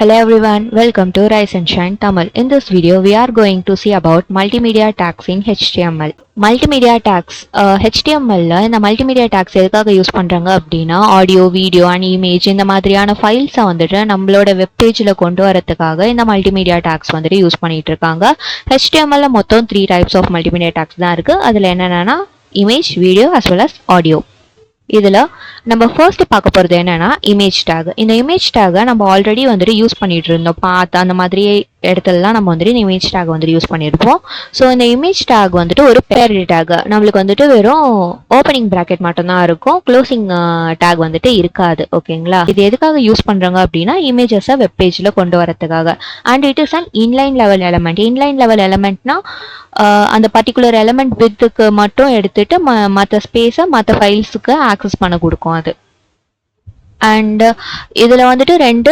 Hello everyone, welcome to Rise and Shine Tamil. In this video, we are going to see about multimedia tags in HTML. Multimedia tags, HTML இந்த multimedia tags எதுக்காக use பண்ணுறாங்க அப்படின்னா audio, video and image இந்த மாதிரியான ஃபைல்ஸை வந்துட்டு நம்மளோட வெப்பேஜில் கொண்டு வரதுக்காக இந்த multimedia tags வந்துட்டு யூஸ் பண்ணிட்டு இருக்காங்க. HTML மொத்தம் 3 types of multimedia tags தான் இருக்குது. அதில் என்னென்னா image, video as well as audio. இதில் நம்ம ஃபர்ஸ்ட் பார்க்க போகிறது என்னென்னா இமேஜ் டேக். இந்த இமேஜ் டேகை நம்ம ஆல்ரெடி வந்துட்டு யூஸ் பண்ணிட்டு இருந்தோம். பார்த்து அந்த மாதிரி இடத்துலலாம் நம்ம வந்துட்டு இந்த இமேஜ் டேக் வந்துட்டு யூஸ் பண்ணியிருப்போம். ஸோ இந்த இமேஜ் டேக் வந்துட்டு ஒரு பேரடி டேக். நம்மளுக்கு வந்துட்டு வெறும் ஓப்பனிங் ப்ராக்கெட் மட்டும்தான் இருக்கும், க்ளோசிங் டேக் வந்துட்டு இருக்காது. ஓகேங்களா? இது எதுக்காக யூஸ் பண்ணுறாங்க அப்படின்னா இமேஜஸை வெப் பேஜில் கொண்டு வரதுக்காக. And it is an inline level element. Inline level எலமெண்ட்னா அந்த பர்டிகுலர் எலமெண்ட் வித்துக்கு மட்டும் எடுத்துட்டு மற்ற ஸ்பேஸை மற்ற ஃபைல்ஸுக்கு ஆக்சஸ் பண்ண கொடுக்கும் அது. அண்ட் இதில் வந்துட்டு ரெண்டு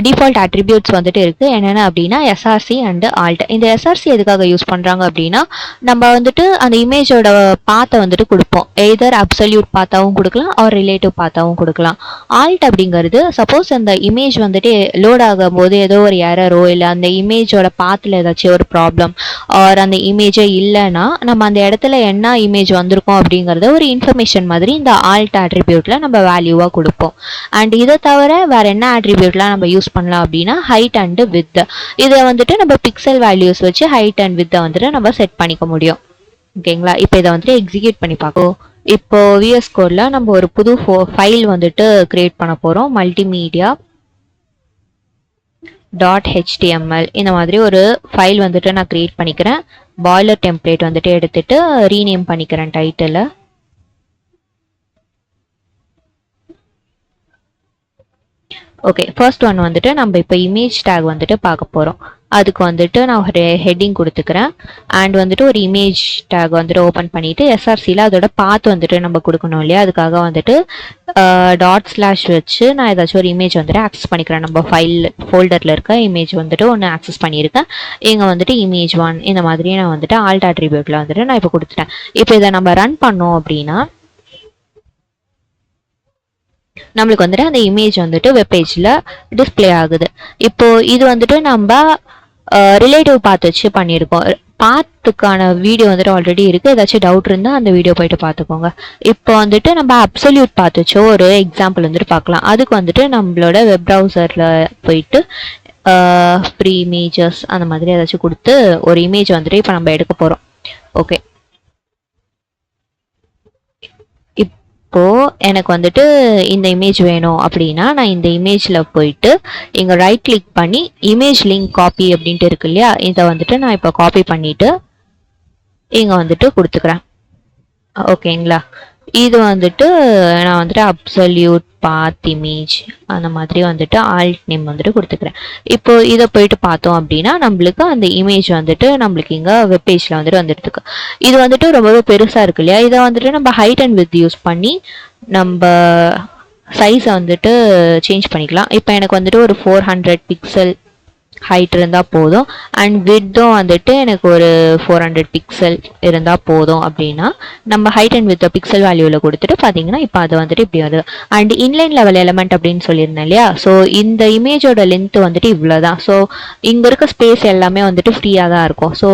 டிஃபால்ட் அட்ரிபியூட்ஸ் வந்துட்டு இருக்குது. என்னென்ன அப்படின்னா எஸ்ஆர்சி அண்டு ஆல்ட். இந்த எஸ்ஆர்சி எதுக்காக யூஸ் பண்ணுறாங்க அப்படின்னா நம்ம வந்துட்டு அந்த இமேஜோட பாத்தை வந்துட்டு கொடுப்போம். எய்தர் அப்சல்யூட் பாத்தாவும் கொடுக்கலாம் ஆர் ரிலேட்டிவ் பாத்தாவும் கொடுக்கலாம். ஆல்ட் அப்படிங்கிறது சப்போஸ் அந்த இமேஜ் வந்துட்டு லோட் ஆகும் போது ஏதோ ஒரு எரரோ இல்லை அந்த இமேஜோட பாத்தில் ஏதாச்சும் ஒரு ப்ராப்ளம் ஆர் அந்த இமேஜே இல்லைன்னா நம்ம அந்த இடத்துல என்ன இமேஜ் வந்திருக்கோம் அப்படிங்கிறத ஒரு இன்ஃபர்மேஷன் மாதிரி இந்த ஆல்ட் அட்ரிபியூட்டில் நம்ம வேல்யூவாக கொடுப்போம். அண்ட் இதை தவிர வேற என்ன அட்ரிபியூட்லாம் நம்ம யூஸ் பண்ணலாம் அப்படின்னா ஹைட் அண்ட் வித். இதை வந்துட்டு நம்ம பிக்சல் வேல்யூஸ் வச்சு ஹைட் அண்ட் வித்தை வந்துட்டு நம்ம செட் பண்ணிக்க முடியும். ஓகேங்களா? இப்போ இதை வந்துட்டு எக்ஸிக்யூட் பண்ணி பார்ப்போம். இப்போ VS கோடில் நம்ம ஒரு புது ஃபைல் வந்துட்டு கிரியேட் பண்ண போகிறோம். மல்டிமீடியா .html இந்த மாதிரி ஒரு ஃபைல் வந்துட்டு நான் கிரியேட் பண்ணிக்கிறேன். பாய்லர் டெம்ப்ளேட் வந்துட்டு எடுத்துட்டு ரீநேம் பண்ணிக்கிறேன் டைட்டிலை. ஓகே, ஃபர்ஸ்ட் ஒன் வந்துட்டு நம்ம இப்போ இமேஜ் டேக் வந்துட்டு பார்க்க போகிறோம். அதுக்கு வந்துட்டு நான் ஒரு ஹெட்டிங் கொடுத்துக்கிறேன். அண்ட் வந்துட்டு ஒரு இமேஜ் டேக் வந்துட்டு ஓப்பன் பண்ணிவிட்டு எஸ்ஆர்சியில் அதோட பாத் வந்துட்டு நம்ம கொடுக்கணும் இல்லையா, அதுக்காக வந்துட்டு // வச்சு நான் ஏதாச்சும் ஒரு இமேஜ் வந்துட்டு ஆக்சஸ் பண்ணிக்கிறேன். நம்ம ஃபோல்டரில் இருக்க இமேஜ் வந்துட்டு ஒன்று ஆக்சஸ் பண்ணியிருக்கேன். இங்கே வந்துட்டு இமேஜ் 1 இந்த மாதிரி நான் வந்துட்டு ஆல்ட் அட்ரிபியூட்டில் வந்துட்டு நான் இப்போ கொடுத்துட்டேன். இப்போ இதை நம்ம ரன் பண்ணோம் அப்படின்னா நம்மளுக்கு வந்துட்டு அந்த இமேஜ் வந்துட்டு வெப்பேஜில் டிஸ்பிளே ஆகுது. இப்போ இது வந்துட்டு நம்ம ரிலேட்டிவ் பாத் வச்சு பண்ணியிருக்கோம். பாத்துக்கான வீடியோ வந்துட்டு ஆல்ரெடி இருக்குது. ஏதாச்சும் டவுட் இருந்தால் அந்த வீடியோ போயிட்டு பார்த்துக்கோங்க. இப்போ வந்துட்டு நம்ம அப்சல்யூட் பாத் வச்சோ ஒரு எக்ஸாம்பிள் வந்துட்டு பார்க்கலாம். அதுக்கு வந்துட்டு நம்மளோட வெப் ப்ரௌசரில் போயிட்டு ஃப்ரீ இமேஜஸ் அந்த மாதிரி ஏதாச்சும் கொடுத்து ஒரு இமேஜ் வந்துட்டு இப்போ நம்ம எடுக்க போகிறோம். ஓகே, இப்போது எனக்கு வந்துட்டு இந்த இமேஜ் வேணும் அப்படின்னா நான் இந்த இமேஜில் போயிட்டு இங்கே ரைட் கிளிக் பண்ணி இமேஜ் லிங்க் காப்பி அப்படின்ட்டு இருக்கு இல்லையா, இதை வந்துட்டு நான் இப்போ காப்பி பண்ணிவிட்டு இங்கே வந்துட்டு கொடுத்துக்கிறேன். ஓகேங்களா? இது வந்துட்டு நான் வந்துட்டு அப்சல்யூட் பாத் இமேஜ் அந்த மாதிரி வந்துட்டு ஆல்ட் நேம் வந்துட்டு கொடுத்துக்கிறேன். இப்போ இதை போயிட்டு பார்த்தோம் அப்படின்னா நம்மளுக்கு அந்த இமேஜ் வந்துட்டு நம்மளுக்கு இங்கே வெப்பேஜில் வந்துட்டு வந்துட்டு இது வந்துட்டு ரொம்பவே பெருசாக இருக்கு இல்லையா, இதை வந்துட்டு நம்ம ஹைட் அண்ட் வித் யூஸ் பண்ணி நம்ம சைஸை வந்துட்டு சேஞ்ச் பண்ணிக்கலாம். இப்போ எனக்கு வந்துட்டு ஒரு 400 பிக்சல் ஹைட் இருந்தால் போதும். அண்ட் வித்தும் வந்துட்டு எனக்கு ஒரு 400 பிக்சல் இருந்தால் போதும். அப்படின்னா நம்ம ஹைட் அண்ட் வித் பிக்சல் வேல்யூவில் கொடுத்துட்டு பார்த்தீங்கன்னா இப்போ அது வந்துட்டு இப்படி வருது. அண்ட் இன்லைன் லெவல் எலமெண்ட் அப்படின்னு சொல்லியிருந்தேன் இல்லையா, ஸோ இந்த இமேஜோட லென்த் வந்துட்டு இவ்வளோ தான். ஸோ இங்கே இருக்க ஸ்பேஸ் எல்லாமே வந்துட்டு ஃப்ரீயாக தான் இருக்கும். ஸோ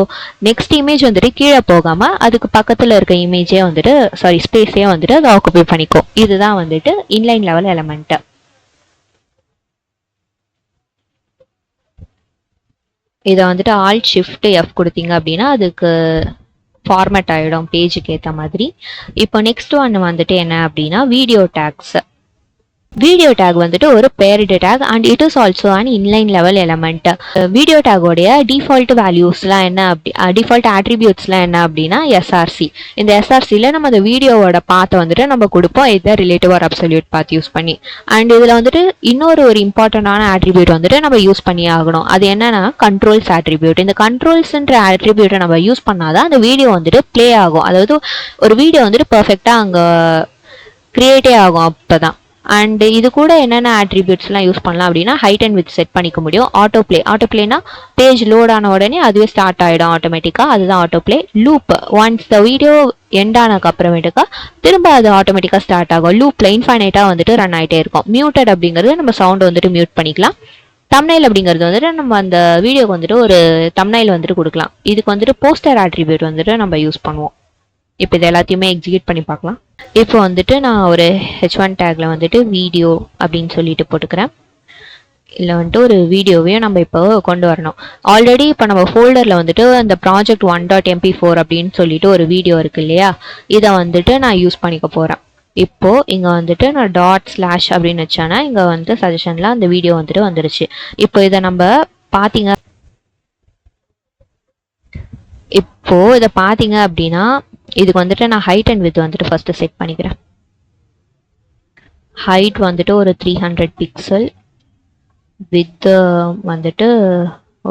நெக்ஸ்ட் இமேஜ் வந்துட்டு கீழே போகாமல் அதுக்கு பக்கத்தில் இருக்க இமேஜே வந்துட்டு ஸ்பேஸே வந்துட்டு அதை ஆக்குபை பண்ணிக்கும். இதுதான் வந்துட்டு இன்லைன் லெவல் எலமெண்ட்டு. இதை வந்துட்டு Alt+Shift+F கொடுத்தீங்க அப்படின்னா அதுக்கு ஃபார்மேட் ஆகிடும் பேஜுக்கு ஏற்ற மாதிரி. இப்போ நெக்ஸ்ட் ஒன்று வந்துட்டு என்ன அப்படின்னா வீடியோ டேக்ஸ். வீடியோ டேக் வந்துட்டு ஒரு paired tag and it is also an inline level element. Video டேகோடைய டிஃபால்ட் வேல்யூஸ்லாம் என்ன டிஃபால்ட் ஆட்ரிபியூட்ஸ்லாம் என்ன அப்படின்னா எஸ்ஆர்சி. இந்த எஸ்ஆர்சியில் நம்ம அந்த வீடியோவோட பாத்தை வந்துட்டு நம்ம கொடுப்போம் எதை relative or absolute path use பண்ணி. அண்ட் இதில் வந்துட்டு இன்னொரு இம்பார்ட்டண்டான ஆட்ரிபியூட் வந்துட்டு நம்ம யூஸ் பண்ணி ஆகணும். அது என்னன்னா கண்ட்ரோல்ஸ் ஆட்ரிபியூட். இந்த கண்ட்ரோல்ஸ்ன்ற ஆட்ரிபியூட்டை நம்ம யூஸ் பண்ணாதான் அந்த வீடியோ வந்துட்டு ப்ளே ஆகும். அதாவது ஒரு வீடியோ வந்துட்டு பர்ஃபெக்டாக அங்கே கிரியேட்டே ஆகும் அப்போ தான். அண்ட் இது கூட என்னென்ன ஆட்ரிபியூட்ஸ்லாம் யூஸ் பண்ணலாம் அப்படின்னா ஹைட் அண்ட் வித் செட் பண்ணிக்க முடியும். ஆட்டோப்ளேனா பேஜ் லோட் ஆன உடனே அதுவே ஸ்டார்ட் ஆகிடும் ஆட்டோமேட்டிக்காக, அதுதான் autoplay. Loop, once the video end ஆனதுக்கு அப்புறமேட்டுக்கா திரும்ப அது ஆட்டோமேட்டிக்காக ஸ்டார்ட் ஆகும். லூப்பில் இன்ஃபைனைட்டாக வந்துட்டு ரன் ஆகிட்டே இருக்கும். மியூட்டட் அப்படிங்கிறது நம்ம சவுண்ட் வந்துட்டு மியூட் பண்ணிக்கலாம். தம்ப்நெயில் அப்படிங்கிறது வந்துட்டு நம்ம அந்த வீடியோக்கு வந்துட்டு ஒரு தம்ப்நெயில் வந்துட்டு கொடுக்கலாம். இதுக்கு வந்துட்டு போஸ்டர் ஆட்ரிபியூட் வந்துட்டு நம்ம யூஸ் பண்ணுவோம். இப்போ இது எல்லாத்தையுமே எக்ஸிக்யூட் பண்ணி பார்க்கலாம். இப்போ வந்துட்டு நான் ஒரு H1 டேக்ல வந்துட்டு வீடியோ அப்படின்னு சொல்லிட்டு போட்டுக்கிறேன். இல்லை வந்துட்டு ஒரு வீடியோவையும் நம்ம இப்போ கொண்டு வரணும். ஆல்ரெடி இப்போ நம்ம ஃபோல்டரில் வந்துட்டு அந்த ப்ராஜெக்ட் 1.mp4 அப்படின்னு சொல்லிட்டு ஒரு வீடியோ இருக்கு இல்லையா, இதை வந்துட்டு நான் யூஸ் பண்ணிக்க போகிறேன். இப்போ இங்கே வந்துட்டு நான் டாட் / அப்படின்னு வச்சேன்னா இங்கே வந்து சஜஷனில் அந்த வீடியோ வந்துட்டு வந்துடுச்சு. இப்போ இதை நம்ம பார்த்தீங்க இதை பார்த்தீங்க அப்படின்னா இதுக்கு வந்துட்டு நான் ஹைட் அண்ட் வித் வந்துட்டு ஃபர்ஸ்ட் செட் பண்ணிக்கிறேன். ஹைட் வந்துட்டு ஒரு 300 பிக்சல், வித் வந்துட்டு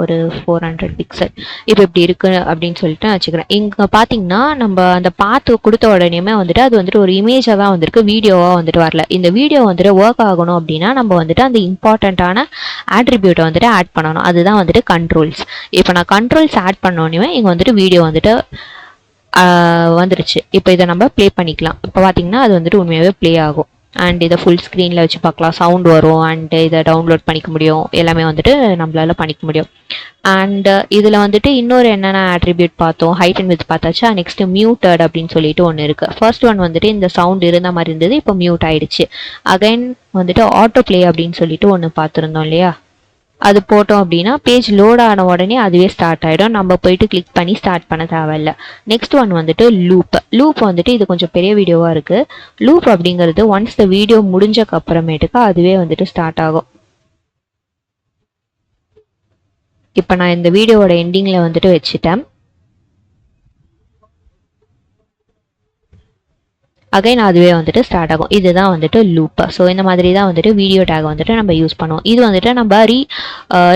ஒரு 400 பிக்சல். இப்போ இப்படி இருக்கு அப்படின்னு சொல்லிட்டு நான் வச்சுக்கிறேன். இங்கே பார்த்தீங்கன்னா நம்ம அந்த பார்த்து கொடுத்த உடனேயுமே வந்துட்டு அது வந்துட்டு ஒரு இமேஜாக தான் வந்திருக்கு, வீடியோவாக வந்துட்டு வரல. இந்த வீடியோ வந்துட்டு ஒர்க் ஆகணும் அப்படின்னா நம்ம வந்துட்டு அந்த இம்பார்ட்டண்ட்டான ஆட்ரிபியூட்டை வந்துட்டு ஆட் பண்ணணும். அதுதான் வந்துட்டு கண்ட்ரோல்ஸ். இப்போ நான் கண்ட்ரோல்ஸ் ஆட் பண்ணோன்னே இங்கே வந்துட்டு வீடியோ வந்துட்டு வந்துருச்சு. இப்போ இதை நம்ம ப்ளே பண்ணிக்கலாம். இப்போ பார்த்தீங்கன்னா அது வந்துட்டு உண்மையாகவே ப்ளே ஆகும். அண்ட் இதை ஃபுல் ஸ்க்ரீனில் வச்சு பார்க்கலாம், சவுண்ட் வரும், அண்ட் இதை டவுன்லோட் பண்ணிக்க முடியும், எல்லாமே வந்துட்டு நம்மளால பண்ணிக்க முடியும். அண்ட் இதில் வந்துட்டு இன்னொரு என்னென்ன ஆட்ரிபியூட் பார்த்தோம், ஹைட் அண்ட் வித் பார்த்தாச்சா. நெக்ஸ்ட் மியூட்டட் அப்படின்னு சொல்லிட்டு ஒன்று இருக்குது. ஃபர்ஸ்ட் ஒன் வந்துட்டு இந்த சவுண்ட் இருந்த மாதிரி இருந்தது, இப்போ மியூட் ஆயிடுச்சு. அகைன் வந்துட்டு ஆட்டோ ப்ளே அப்படின்னு சொல்லிட்டு ஒன்று பார்த்துருந்தோம் இல்லையா, அது போட்டோம் அப்படின்னா பேஜ் லோட் ஆன உடனே அதுவே ஸ்டார்ட் ஆகிடும், நம்ம போயிட்டு கிளிக் பண்ணி ஸ்டார்ட் பண்ண தேவையில்ல. நெக்ஸ்ட் ஒன் வந்துட்டு லூப் வந்துட்டு இது கொஞ்சம் பெரிய வீடியோவாக இருக்குது. லூப் அப்படிங்கிறது ஒன்ஸ் இந்த வீடியோ முடிஞ்சக்கு அப்புறமேட்டுக்கு அதுவே வந்துட்டு ஸ்டார்ட் ஆகும். இப்போ நான் இந்த வீடியோவோட எண்டிங்கில் வந்துட்டு வச்சுட்டேன். அகைன் அதுவே வந்துட்டு ஸ்டார்ட் ஆகும். இதுதான் வந்துட்டு லூப். ஸோ இந்த மாதிரி தான் வந்துட்டு வீடியோ டேக் வந்துட்டு நம்ம யூஸ் பண்ணுவோம். இது வந்துட்டு நம்ம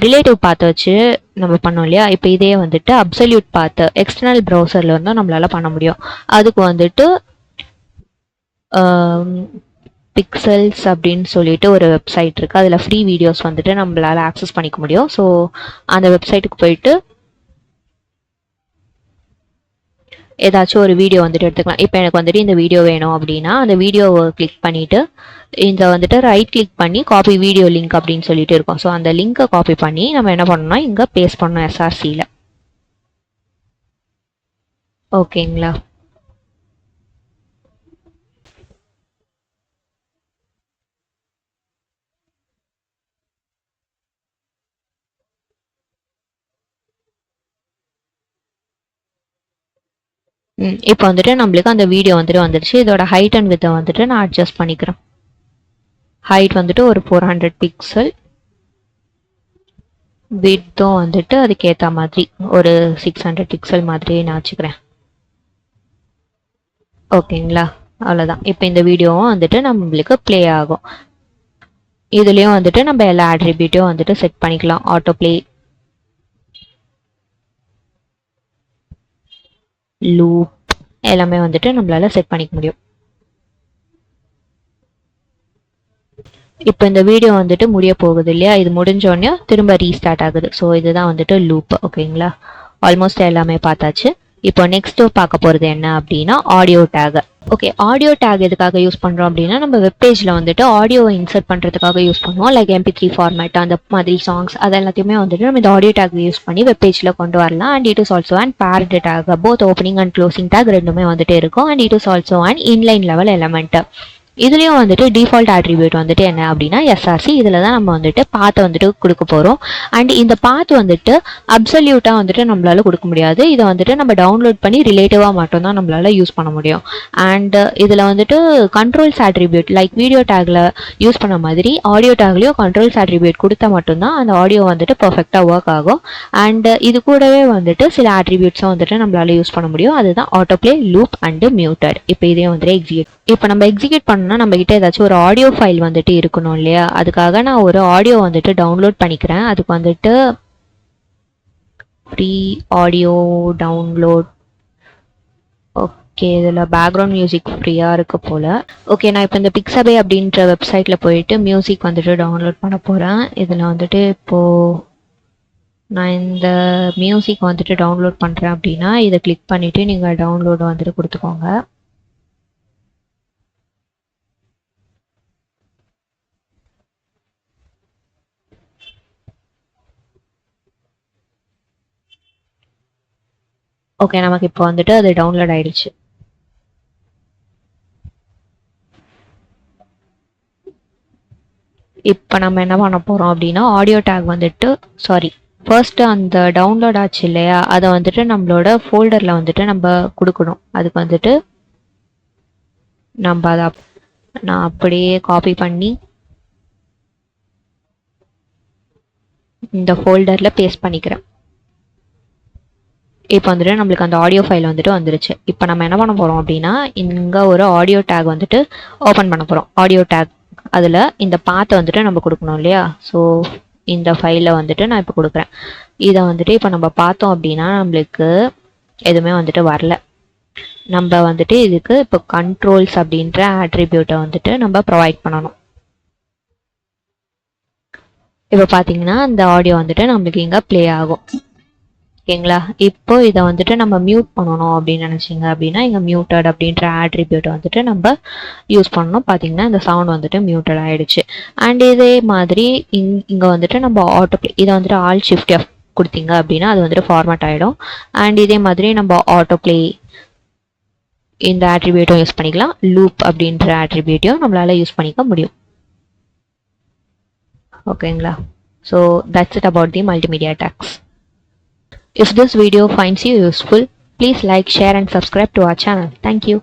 ரிலேட்டிவ் பாத்தை வச்சு நம்ம பண்ணோம் இல்லையா, இப்போ இதே வந்துட்டு அப்சல்யூட் பாத்து எக்ஸ்டர்னல் ப்ரௌசரில் இருந்தும் நம்மளால பண்ண முடியும். அதுக்கு வந்துட்டு பிக்சல்ஸ் அப்படின்னு சொல்லிட்டு ஒரு வெப்சைட் இருக்குது, அதில் ஃப்ரீ வீடியோஸ் வந்துட்டு நம்மளால ஆக்சஸ் பண்ணிக்க முடியும். ஸோ அந்த வெப்சைட்டுக்கு போயிட்டு ஏதாச்சும் ஒரு வீடியோ வந்துட்டு எடுத்துக்கலாம். இப்போ எனக்கு வந்துட்டு இந்த வீடியோ வேணும் அப்படின்னா அந்த வீடியோவை கிளிக் பண்ணிவிட்டு இந்த வந்துட்டு ரைட் கிளிக் பண்ணி காப்பி வீடியோ லிங்க் அப்படின்னு சொல்லிட்டு இருக்கும். ஸோ அந்த லிங்கை காப்பி பண்ணி நம்ம என்ன பண்ணணும்னா இங்கே பேஸ்ட் பண்ணணும் எஸ்ஆர்சியில். ஓகேங்களா. இப்போ வந்துட்டு நம்மளுக்கு அந்த வீடியோ வந்துட்டு வந்துடுச்சு. இதோட ஹைட் அண்ட் வித்தை வந்துட்டு நான் அட்ஜஸ்ட் பண்ணிக்கிறேன். ஹைட் வந்துட்டு ஒரு 400 பிக்சல், வித்தும் வந்துட்டு அதுக்கேற்ற மாதிரி ஒரு 600 பிக்சல் மாதிரி நான் வச்சுக்கிறேன். ஓகேங்களா, அவ்வளோதான். இப்போ இந்த வீடியோவும் வந்துட்டு நம்மளுக்கு ப்ளே ஆகும். இதுலேயும் வந்துட்டு நம்ம எல்லா ஆட்ரிபியூட்டையும் வந்துட்டு செட் பண்ணிக்கலாம். ஆட்டோ ப்ளே, லூப் எல்லாமே வந்துட்டு நம்மளால செட் பண்ணிக்க முடியும். இப்போ இந்த வீடியோ வந்துட்டு முடிய போகுது இல்லையா, இது முடிஞ்சோடனே திரும்ப ரீஸ்டார்ட் ஆகுது. ஸோ இதுதான் வந்துட்டு லூப். ஓகேங்களா, ஆல்மோஸ்ட் எல்லாமே பார்த்தாச்சு. இப்போ நெக்ஸ்ட் பார்க்க போகிறது என்ன அப்படின்னா audio take. Okay, audio take எதுக்காக யூஸ் பண்ணுறோம் அப்படின்னா நம்ம வெப்பேஜில் வந்துட்டு ஆடியோவை இன்சர்ட் பண்ணுறதுக்காக யூஸ் பண்ணுவோம். லைக் MP3 ஃபார்மேட் அந்த மாதிரி சாங்ஸ் அது எல்லாத்தையுமே வந்துட்டு நம்ம இந்த ஆடியோ டேக் யூஸ் பண்ணி வெப்பேஜில் கொண்டு வரலாம். And it is also and parent take, both opening and closing take ரெண்டுமே வந்துட்டு இருக்கும். And it is also and inline level element. இதுலேயும் வந்துட்டு டிஃபால்ட் ஆட்ரிபியூட் வந்துட்டு என்ன அப்படின்னா எஸ்ஆர்சி. இதில் தான் நம்ம வந்துட்டு பாத்தை வந்துட்டு கொடுக்க போகிறோம். அண்ட் இந்த பாத் வந்துட்டு அப்சல்யூட்டாக வந்துட்டு நம்மளால கொடுக்க முடியாது. இதை வந்துட்டு நம்ம டவுன்லோட் பண்ணி ரிலேட்டிவாக மட்டும்தான் நம்மளால யூஸ் பண்ண முடியும். அண்ட் இதில் வந்துட்டு controls attribute like video tackle use பண்ண மாதிரி ஆடியோ டேக்லேயும் கண்ட்ரோல்ஸ் ஆட்ரிபியூட் கொடுத்தா மட்டும்தான் அந்த ஆடியோ வந்துட்டு பர்ஃபெக்டாக ஒர்க் ஆகும். அண்ட் இது கூடவே வந்துட்டு சில ஆட்ரிபியூட்ஸும் வந்துட்டு நம்மளால யூஸ் பண்ண முடியும். அதுதான் auto play, loop and muted. இப்போ இதையும் வந்துட்டு இப்போ நம்ம எக்ஸிக்யூட் பண்ணோம்னா நம்ம கிட்ட ஏதாச்சும் ஒரு ஆடியோ ஃபைல் வந்துட்டு இருக்கணும் இல்லையா, அதுக்காக நான் ஒரு ஆடியோ வந்துட்டு டவுன்லோட் பண்ணிக்கிறேன். அதுக்கு வந்துட்டு ஃப்ரீ ஆடியோ டவுன்லோட். ஓகே, இதில் பேக்ரவுண்ட் மியூசிக் ஃப்ரீயாக இருக்கு போல். ஓகே, நான் இப்போ இந்த பிக்ஸபே அப்படின்ற வெப்சைட்டில் போயிட்டு மியூசிக் வந்துட்டு டவுன்லோட் பண்ண போகிறேன். இதில் வந்துட்டு இப்போது நான் இந்த மியூசிக் வந்துட்டு டவுன்லோட் பண்ணுறேன் அப்படின்னா இதை கிளிக் பண்ணிவிட்டு நீங்கள் டவுன்லோடு வந்துட்டு கொடுத்துக்கோங்க. ஓகே, நமக்கு இப்போ வந்துட்டு அது டவுன்லோட் ஆயிடுச்சு. இப்போ நம்ம என்ன பண்ண போகிறோம் அப்படின்னா ஆடியோ டேக் வந்துட்டு ஃபர்ஸ்ட்டு அந்த டவுன்லோட் ஆச்சு இல்லையா, அதை வந்துட்டு நம்மளோட ஃபோல்டரில் வந்துட்டு நம்ம கொடுக்கணும். அதுக்கு வந்துட்டு நம்ம அதை நான் அப்படியே காப்பி பண்ணி இந்த ஃபோல்டரில் பேஸ்ட் பண்ணிக்கிறேன். இப்போ வந்துட்டு நம்மளுக்கு அந்த ஆடியோ ஃபைல் வந்துட்டு வந்துருச்சு. இப்போ நம்ம என்ன பண்ண போகிறோம் அப்படின்னா இங்கே ஒரு ஆடியோ டேக் வந்துட்டு ஓப்பன் பண்ண போகிறோம். ஆடியோ டேக் அதில் இந்த பாத்தை வந்துட்டு நம்ம கொடுக்கணும் இல்லையா. ஸோ இந்த ஃபைலை வந்துட்டு நான் இப்போ கொடுக்குறேன். இதை வந்துட்டு இப்போ நம்ம பார்த்தோம் அப்படின்னா நம்மளுக்கு எதுவுமே வந்துட்டு வரல. நம்ம வந்துட்டு இதுக்கு இப்போ கண்ட்ரோல்ஸ் அப்படின்ற ஆட்ரிபியூட்டை வந்துட்டு நம்ம ப்ரொவைட் பண்ணணும். இப்போ பார்த்தீங்கன்னா இந்த ஆடியோ வந்துட்டு நம்மளுக்கு இங்கே ப்ளே ஆகும். ஓகேங்களா. இப்போ இதை வந்துட்டு நம்ம மியூட் பண்ணணும் அப்படின்னு நினச்சிங்க அப்படின்னா இங்கே மியூட்டட் அப்படின்ற ஆட்ரிபியூட்டை வந்துட்டு நம்ம யூஸ் பண்ணணும். பார்த்தீங்கன்னா இந்த சவுண்ட் வந்துட்டு மியூட்டட் ஆகிடுச்சு. அண்ட் இதே மாதிரி இங்கே வந்துட்டு நம்ம ஆட்டோ ப்ளே இதை வந்துட்டு ஆல் ஷிஃப்ட் எஃப் கொடுத்தீங்க அப்படின்னா அது வந்துட்டு ஃபார்மேட் ஆகிடும். அண்ட் இதே மாதிரி நம்ம ஆட்டோ ப்ளே இந்த ஆட்ரிபியூட்டும் யூஸ் பண்ணிக்கலாம். லூப் அப்படின்ற ஆட்ரிபியூட்டையும் நம்மளால் யூஸ் பண்ணிக்க முடியும். ஓகேங்களா. So that's it about the multimedia tags. If this video finds you useful, please like, share and subscribe to our channel. Thank you.